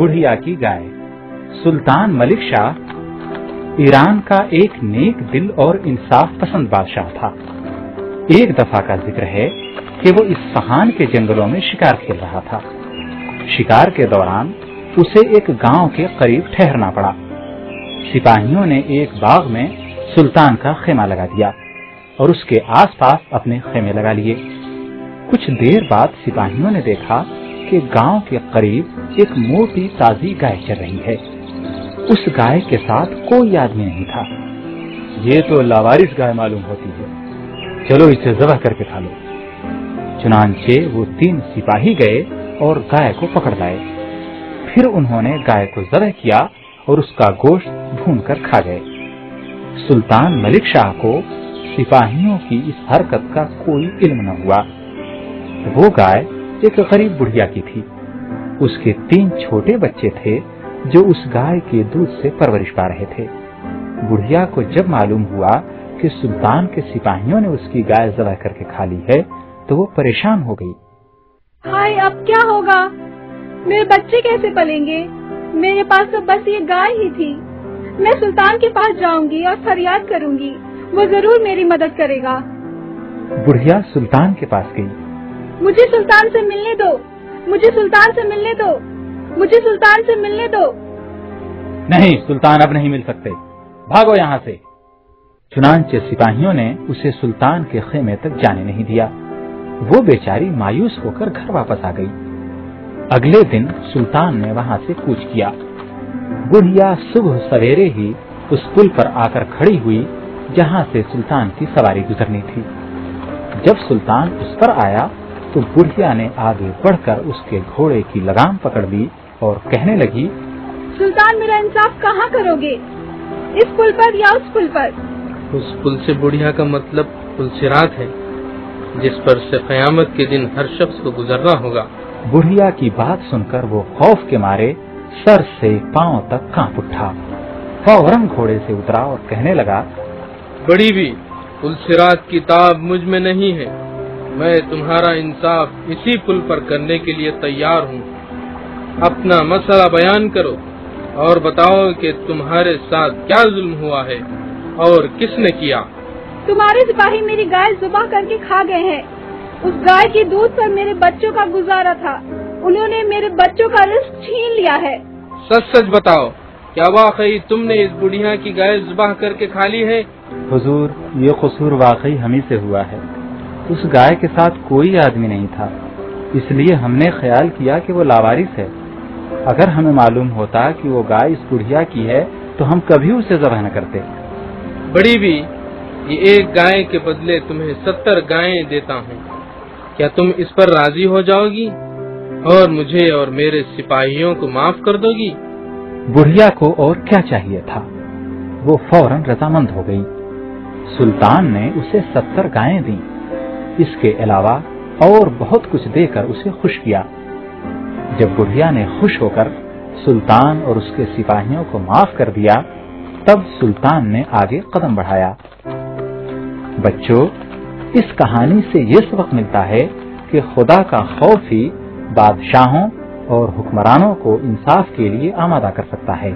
बुढ़िया की गाय। सुल्तान मलिक शाह ईरान का एक नेक दिल और इंसाफ पसंद बादशाह था। एक दफा का जिक्र है कि वो इस्फहान के जंगलों में शिकार खेल रहा था। शिकार के दौरान उसे एक गांव के करीब ठहरना पड़ा। सिपाहियों ने एक बाग में सुल्तान का खेमा लगा दिया और उसके आसपास अपने खेमे लगा लिए। कुछ देर बाद सिपाहियों ने देखा कि गांव के करीब एक मोटी ताजी गाय चल रही है। उस गाय के साथ कोई आदमी नहीं था। ये तो लावारिस गाय मालूम होती है, चलो इसे ज़बह करके खा लो। चुनांचे वो 3 सिपाही गए और गाय को पकड़ लाए। फिर उन्होंने गाय को ज़बह किया और उसका गोश्त भूनकर खा गए। सुल्तान मलिक शाह को सिपाहियों की इस हरकत का कोई इल्म न हुआ। वो गाय एक गरीब बुढ़िया की थी। उसके 3 छोटे बच्चे थे जो उस गाय के दूध से परवरिश पा रहे थे। बुढ़िया को जब मालूम हुआ कि सुल्तान के सिपाहियों ने उसकी गाय ज़बह करके खा ली है तो वो परेशान हो गई। हाय, अब क्या होगा? मेरे बच्चे कैसे पलेंगे? मेरे पास तो बस ये गाय ही थी। मैं सुल्तान के पास जाऊंगी और फरियाद करूंगी, वो जरूर मेरी मदद करेगा। बुढ़िया सुल्तान के पास गई। मुझे सुल्तान से मिलने दो, मुझे सुल्तान से मिलने दो, मुझे सुल्तान से मिलने दो। नहीं, सुल्तान अब नहीं मिल सकते, भागो यहाँ से। चुनांचे सिपाहियों ने उसे सुल्तान के खेमे तक जाने नहीं दिया। वो बेचारी मायूस होकर घर वापस आ गई। अगले दिन सुल्तान ने वहां से कूच किया। बुढ़िया सुबह सवेरे ही उस पुल पर आकर खड़ी हुई जहां से सुल्तान की सवारी गुजरनी थी। जब सुल्तान उस पर आया तो बुढ़िया ने आगे बढ़कर उसके घोड़े की लगाम पकड़ ली और कहने लगी, सुल्तान, मेरा इंसाफ कहाँ करोगे? इस पुल पर या उस पुल पर? उस पुल से बुढ़िया का मतलब पुल सिरात है, जिस पर से क़यामत के दिन हर शख्स को गुजरना होगा। बुढ़िया की बात सुनकर वो खौफ के मारे सर से पांव तक कांप उठा। फौरन घोड़े से उतरा और कहने लगा, बड़ी भी पुल सिरात की ताब मुझ में नहीं है। मैं तुम्हारा इंसाफ इसी पुल पर करने के लिए तैयार हूँ। अपना मसला बयान करो और बताओ कि तुम्हारे साथ क्या जुल्म हुआ है और किसने किया। तुम्हारे सिपाही मेरी गाय ज़ुबाह करके खा गए हैं। उस गाय के दूध पर मेरे बच्चों का गुजारा था। उन्होंने मेरे बच्चों का रिस्क छीन लिया है। सच सच बताओ, क्या वाकई तुमने इस बुढ़िया की गाय ज़ुबाह करके खा ली है? हुजूर, ये कसूर वाकई हम ही से हुआ है। उस गाय के साथ कोई आदमी नहीं था, इसलिए हमने ख्याल किया कि वो लावारिस है। अगर हमें मालूम होता कि वो गाय इस बुढ़िया की है तो हम कभी उसे ज़बह न करते। बड़ी भी, ये एक गाय के बदले तुम्हें 70 गायें देता हूँ। क्या तुम इस पर राजी हो जाओगी और मुझे और मेरे सिपाहियों को माफ कर दोगी? बुढ़िया को और क्या चाहिए था, वो फौरन रजामंद हो गई। सुल्तान ने उसे 70 गायें दी। इसके अलावा और बहुत कुछ देकर उसे खुश किया। जब बुढ़िया ने खुश होकर सुल्तान और उसके सिपाहियों को माफ कर दिया, तब सुल्तान ने आगे कदम बढ़ाया। बच्चों, इस कहानी से ये सबक मिलता है कि खुदा का खौफ ही बादशाहों और हुक्मरानों को इंसाफ के लिए आमादा कर सकता है।